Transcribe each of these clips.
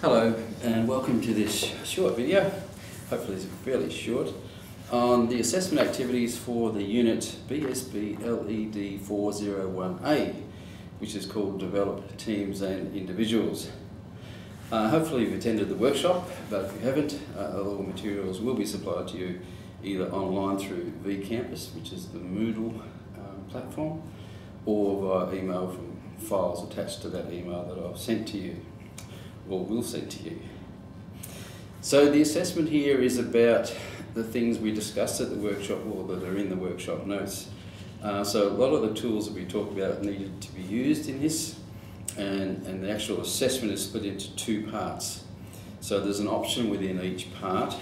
Hello and welcome to this short video, hopefully it's fairly short, on the assessment activities for the unit BSBLED401A, which is called Develop Teams and Individuals. Hopefully you've attended the workshop, but if you haven't, all materials will be supplied to you either online through vCampus, which is the Moodle platform, or via email from files attached to that email that I've sent to you, or will send to you. So the assessment here is about the things we discussed at the workshop or that are in the workshop notes. So a lot of the tools that we talked about needed to be used in this, and the actual assessment is split into two parts. So there's an option within each part,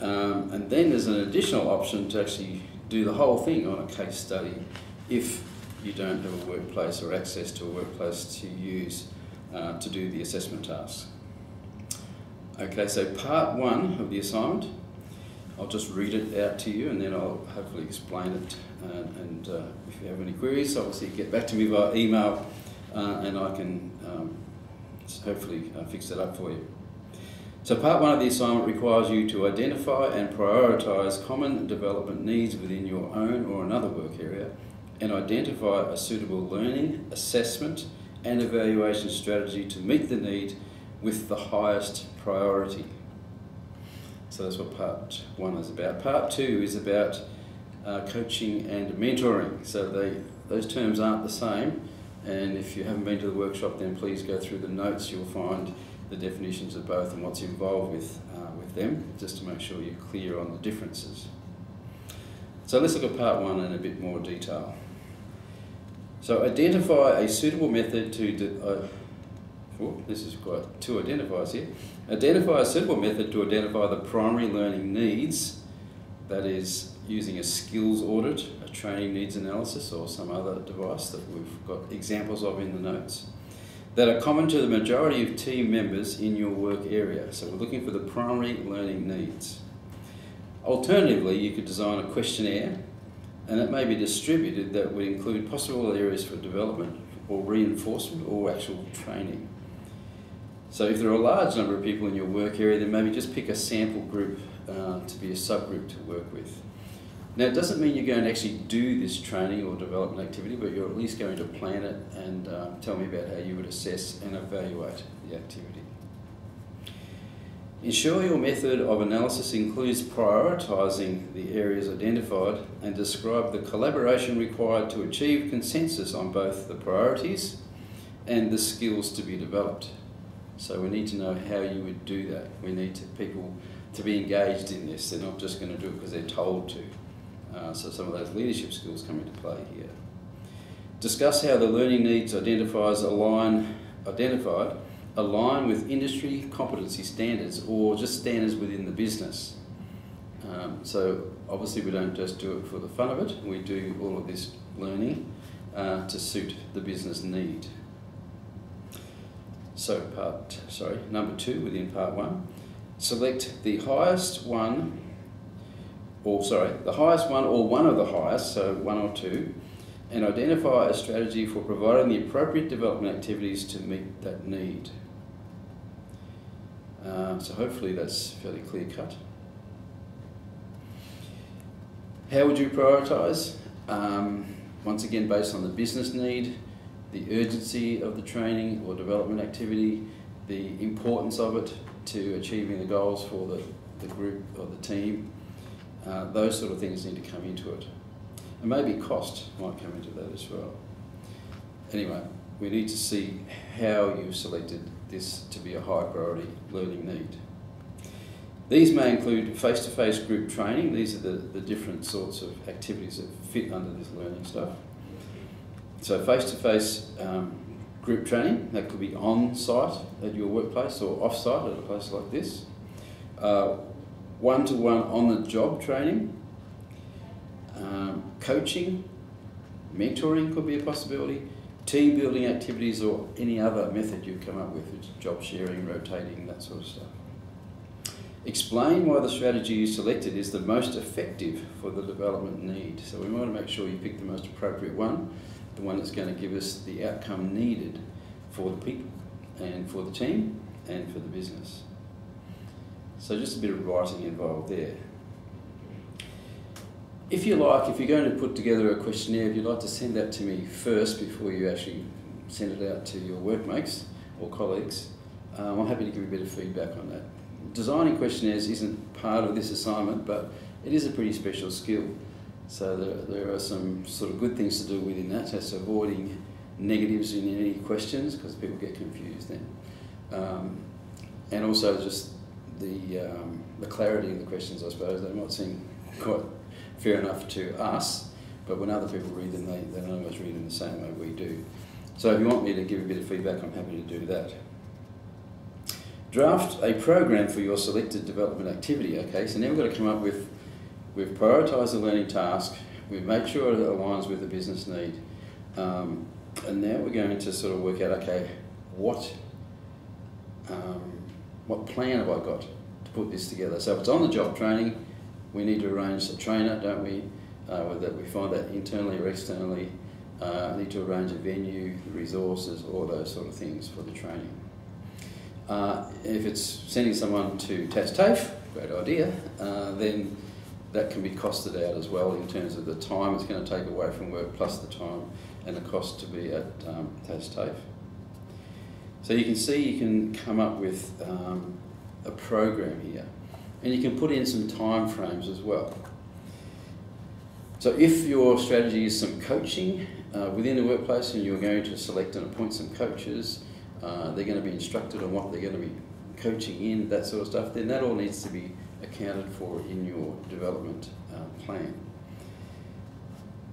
and then there's an additional option to actually do the whole thing on a case study if you don't have a workplace or access to a workplace to use to do the assessment tasks. Okay, so part one of the assignment, I'll just read it out to you and then I'll hopefully explain it, and if you have any queries, obviously get back to me via email and I can hopefully fix that up for you. So part one of the assignment requires you to identify and prioritise common development needs within your own or another work area, and identify a suitable learning, assessment and evaluation strategy to meet the need with the highest priority. So that's what part one is about. Part two is about coaching and mentoring. So those terms aren't the same, and if you haven't been to the workshop, then please go through the notes. You'll find the definitions of both and what's involved with them, just to make sure you're clear on the differences. So let's look at part one in a bit more detail. So identify a suitable method to, this is quite two identifiers here. Identify a suitable method to identify the primary learning needs, that is using a skills audit, a training needs analysis or some other device that we've got examples of in the notes, that are common to the majority of team members in your work area. So we're looking for the primary learning needs. Alternatively, you could design a questionnaire, and it may be distributed that would include possible areas for development or reinforcement or actual training. So if there are a large number of people in your work area, then maybe just pick a sample group to be a subgroup to work with. Now, it doesn't mean you're going to actually do this training or development activity, but you're at least going to plan it and tell me about how you would assess and evaluate the activity. Ensure your method of analysis includes prioritising the areas identified and describe the collaboration required to achieve consensus on both the priorities and the skills to be developed. So we need to know how you would do that. We need people to be engaged in this. They're not just going to do it because they're told to. So some of those leadership skills come into play here. Discuss how the learning needs identified align with industry competency standards or just standards within the business. So obviously we don't just do it for the fun of it. We do all of this learning to suit the business need. So number two within part one, select the highest one, or one of the highest, so one or two, and identify a strategy for providing the appropriate development activities to meet that need. So hopefully that's fairly clear cut. How would you prioritise? Once again, based on the business need, the urgency of the training or development activity, the importance of it to achieving the goals for the group or the team. Those sort of things need to come into it. And maybe cost might come into that as well. Anyway, we need to see how you've selected this to be a high priority learning need. These may include face-to-face group training. These are the different sorts of activities that fit under this learning stuff. So face-to-face group training, that could be on-site at your workplace or off-site at a place like this. One-to-one on-the-job training. Coaching, mentoring could be a possibility. Team building activities or any other method you come up with, which is job sharing, rotating, that sort of stuff. Explain why the strategy you selected is the most effective for the development need. So we want to make sure you pick the most appropriate one, the one that's going to give us the outcome needed for the people and for the team, and for the business. So just a bit of writing involved there. If you're going to put together a questionnaire, if you'd like to send that to me first before you actually send it out to your workmates or colleagues, I'm happy to give you a bit of feedback on that. Designing questionnaires isn't part of this assignment, but it is a pretty special skill. So there are some sort of good things to do within that. That's avoiding negatives in any questions, because people get confused then. And also just the clarity of the questions, I suppose. They might seem quite fair enough to us, but when other people read them, they don't always read them the same way we do. So if you want me to give a bit of feedback, I'm happy to do that. Draft a program for your selected development activity. Okay, so now we've got to come up with, we've prioritised the learning task, we've made sure it aligns with the business need, and now we're going to sort of work out, okay, what plan have I got to put this together? So if it's on-the-job training, we need to arrange a trainer, don't we? Whether we find that internally or externally. Need to arrange a venue, resources, all those sort of things for the training. If it's sending someone to TAFE, great idea, then that can be costed out as well in terms of the time it's going to take away from work, plus the time and the cost to be at TAFE. So you can see you can come up with a program here, and you can put in some time frames as well. So if your strategy is some coaching within the workplace, and you're going to select and appoint some coaches, they're going to be instructed on what they're going to be coaching in, that sort of stuff, then that all needs to be accounted for in your development plan.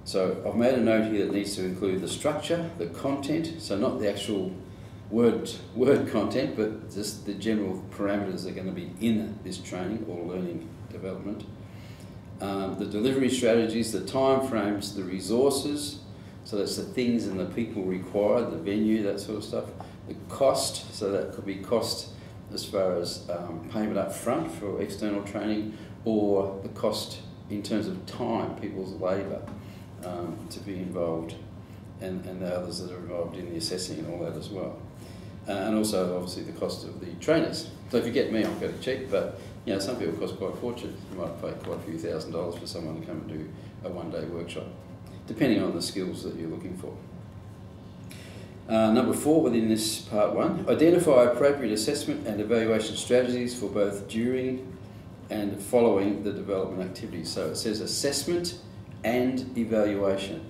So I've made a note here that needs to include the structure, the content, so not the actual word content, but just the general parameters that are going to be in this training or learning development. The delivery strategies, the time frames, the resources, so that's the things and the people required, the venue, that sort of stuff. The cost, so that could be cost as far as payment up front for external training, or the cost in terms of time, people's labour to be involved, and the others that are involved in the assessing and all that as well. And also obviously the cost of the trainers. So if you get me, I'm fairly cheap, but you know, some people cost quite a fortune. You might pay quite a few $1,000s for someone to come and do a one-day workshop, depending on the skills that you're looking for. Number 4 within this part 1, identify appropriate assessment and evaluation strategies for both during and following the development activities. So it says assessment and evaluation.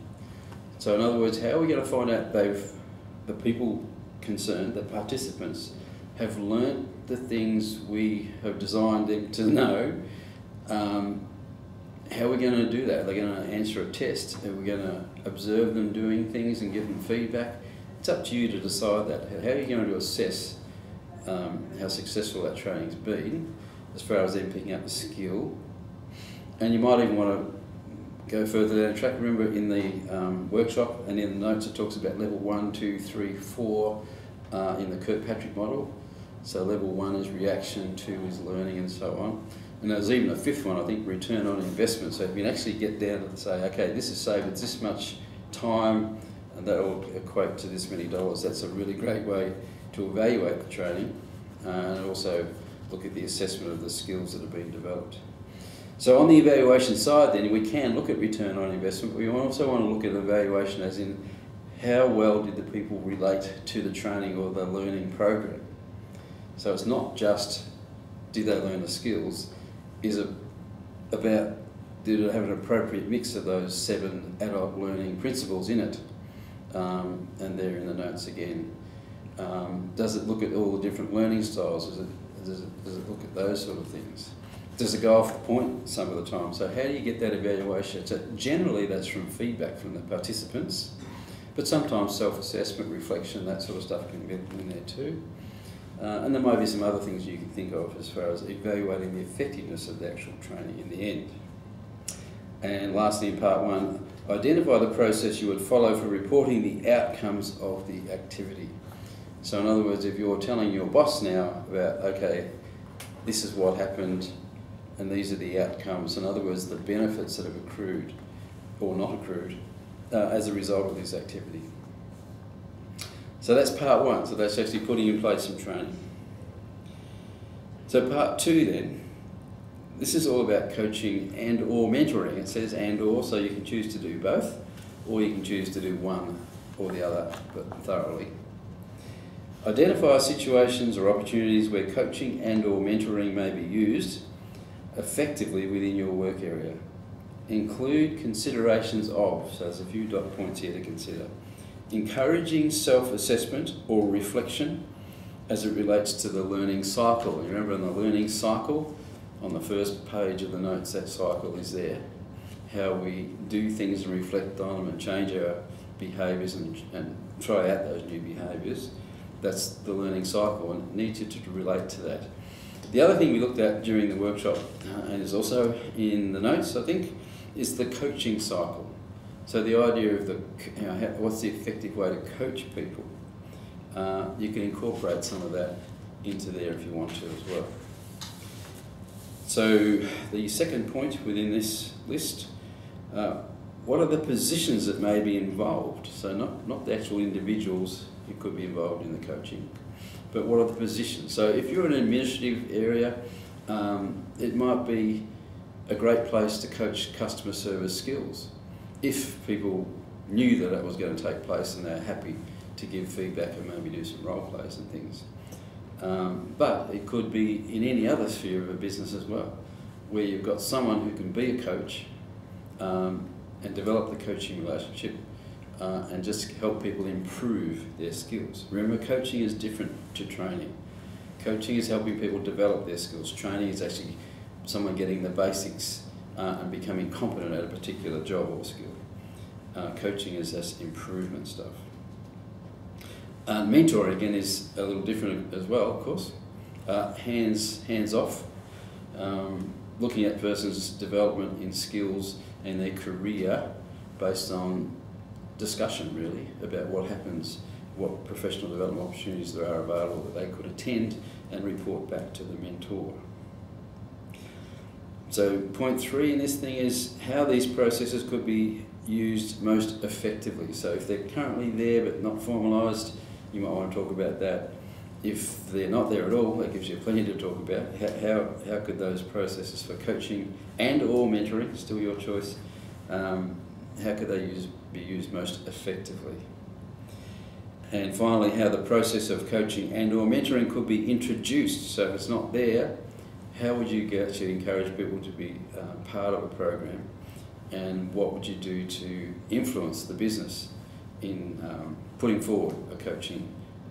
So in other words, how are we going to find out the people concerned, the participants, have learnt the things we have designed them to know? How are we going to do that? Are they going to answer a test? Are we going to observe them doing things and give them feedback? It's up to you to decide that. How are you going to assess how successful that training's been as far as them picking up a skill? And you might even want to go further down the track. Remember in the workshop and in the notes it talks about level 1, 2, 3, 4 in the Kirkpatrick model. So level 1 is reaction, 2 is learning, and so on. And there's even a 5th one, I think, return on investment. So if you can actually get down to say, okay, this has saved us this much time, and that will equate to this many dollars. That's a really great way to evaluate the training and also look at the assessment of the skills that have been developed. So on the evaluation side then, we can look at return on investment. We also want to look at evaluation as in how well did the people relate to the training or the learning program. So it's not just did they learn the skills, is it about did it have an appropriate mix of those 7 adult learning principles in it? And they're in the notes again. Does it look at all the different learning styles? Does it look at those sort of things? Does it go off the point some of the time? So how do you get that evaluation? So generally that's from feedback from the participants, but sometimes self-assessment, reflection, that sort of stuff can get in there too. And there might be some other things you can think of as far as evaluating the effectiveness of the actual training in the end. And lastly, in part 1, identify the process you would follow for reporting the outcomes of the activity. So in other words, if you're telling your boss now about, okay, this is what happened and these are the outcomes, in other words, the benefits that have accrued or not accrued as a result of this activity. So that's part 1, so that's actually putting in place some training. So part 2 then, this is all about coaching and or mentoring. It says and or, so you can choose to do both, or you can choose to do one or the other, but thoroughly. Identify situations or opportunities where coaching and or mentoring may be used effectively within your work area. Include considerations of, so there's a few dot points here to consider. Encouraging self-assessment or reflection as it relates to the learning cycle. Remember, in the learning cycle, on the first page of the notes, that cycle is there. How we do things and reflect on them and change our behaviours and try out those new behaviours. That's the learning cycle, and it needs you to relate to that. The other thing we looked at during the workshop, and is also in the notes, I think, is the coaching cycle. So the idea of what's the effective way to coach people. You can incorporate some of that into there if you want to as well. So the second point within this list, what are the positions that may be involved? So not the actual individuals who could be involved in the coaching, but what are the positions? So if you're in an administrative area, it might be a great place to coach customer service skills if people knew that it was going to take place and they're happy to give feedback and maybe do some role plays and things. But it could be in any other sphere of a business as well, where you've got someone who can be a coach and develop the coaching relationship and just help people improve their skills. Remember, coaching is different to training. Coaching is helping people develop their skills. Training is actually someone getting the basics and becoming competent at a particular job or skill. Coaching is just improvement stuff. Mentoring, again, is a little different as well, of course. Hands off, looking at a person's development in skills and their career based on discussion, really, about what happens, what professional development opportunities there are available that they could attend and report back to the mentor. So point 3 in this thing is how these processes could be used most effectively. So if they're currently there but not formalised, you might want to talk about that. If they're not there at all, that gives you plenty to talk about. How could those processes for coaching and or mentoring, still your choice, how could they be used most effectively? And finally, how the process of coaching and or mentoring could be introduced. So if it's not there, how would you actually encourage people to be part of a program, and what would you do to influence the business in putting forward a coaching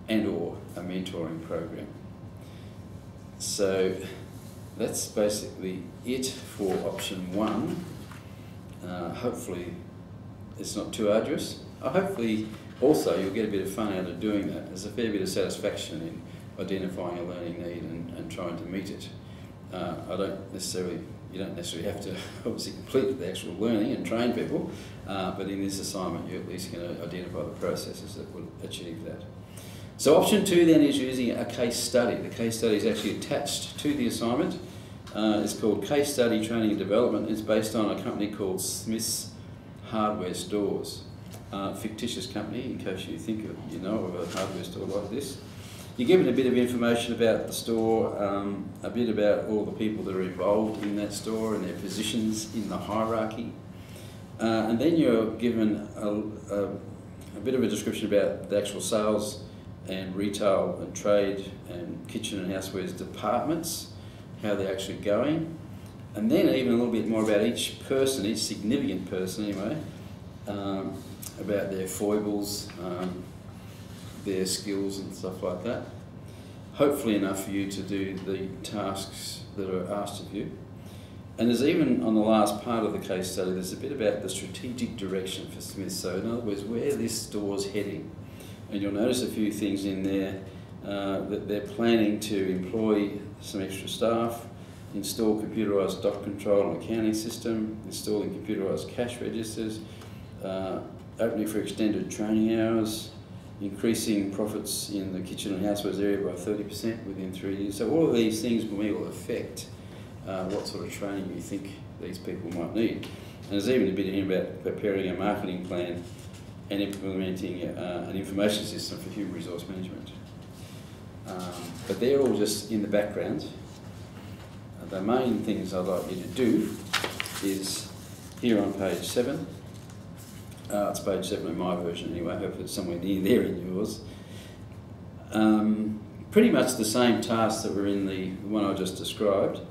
and or a mentoring program? So that's basically it for option 1. Hopefully it's not too arduous. Hopefully also you'll get a bit of fun out of doing that. There's a fair bit of satisfaction in identifying a learning need and trying to meet it. You don't necessarily have to obviously complete the actual learning and train people, but in this assignment you're at least going to identify the processes that will achieve that. So option 2 then is using a case study. The case study is actually attached to the assignment. It's called Case Study Training and Development. It's based on a company called Smith's Hardware Stores. Fictitious company, in case you think you know of a hardware store like this. You're given a bit of information about the store, a bit about all the people that are involved in that store and their positions in the hierarchy. And then you're given a bit of a description about the actual sales and retail and trade and kitchen and housewares departments, how they're actually going. And then even a little bit more about each person, each significant person anyway, about their foibles, their skills and stuff like that. Hopefully enough for you to do the tasks that are asked of you. And there's even, on the last part of the case study, there's a bit about the strategic direction for Smith. So in other words, where this store's heading. And you'll notice a few things in there that they're planning to employ some extra staff, install computerised dock control and accounting system, installing computerised cash registers, opening for extended training hours, increasing profits in the kitchen and housewares area by 30% within 3 years. So all of these things will affect what sort of training you think these people might need. And there's even a bit in here about preparing a marketing plan and implementing an information system for human resource management. But they're all just in the background. the main things I'd like you to do is here on page 7. It's page 7 in my version anyway, I hope it's somewhere near there in yours. Pretty much the same tasks that were in the one I just described,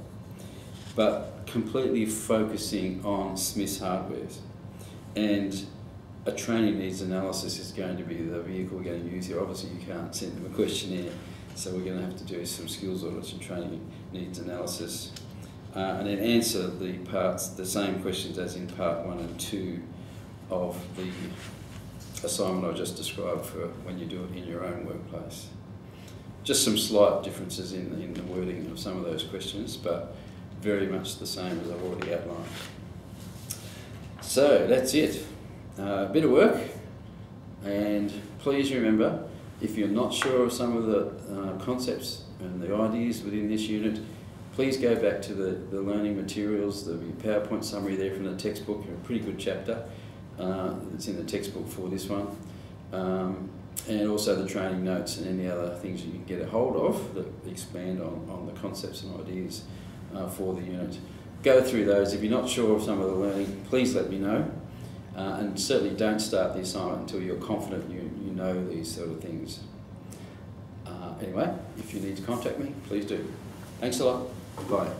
but completely focusing on Smith's hardwares. And a training needs analysis is going to be the vehicle we're going to use here. Obviously you can't send them a questionnaire, so we're going to have to do some skills audits and training needs analysis. And then answer the same questions as in part 1 and 2 of the assignment I just described for when you do it in your own workplace. Just some slight differences in the wording of some of those questions, but very much the same as I've already outlined. So that's it. A bit of work, and please remember, if you're not sure of some of the concepts and the ideas within this unit, please go back to the learning materials. There'll be a PowerPoint summary there from the textbook, a pretty good chapter that's in the textbook for this one, and also the training notes and any other things you can get a hold of that expand on the concepts and ideas for the unit. Go through those. If you're not sure of some of the learning, please let me know. And certainly don't start the assignment until you're confident you know these sort of things. Anyway, if you need to contact me, please do. Thanks a lot. Bye.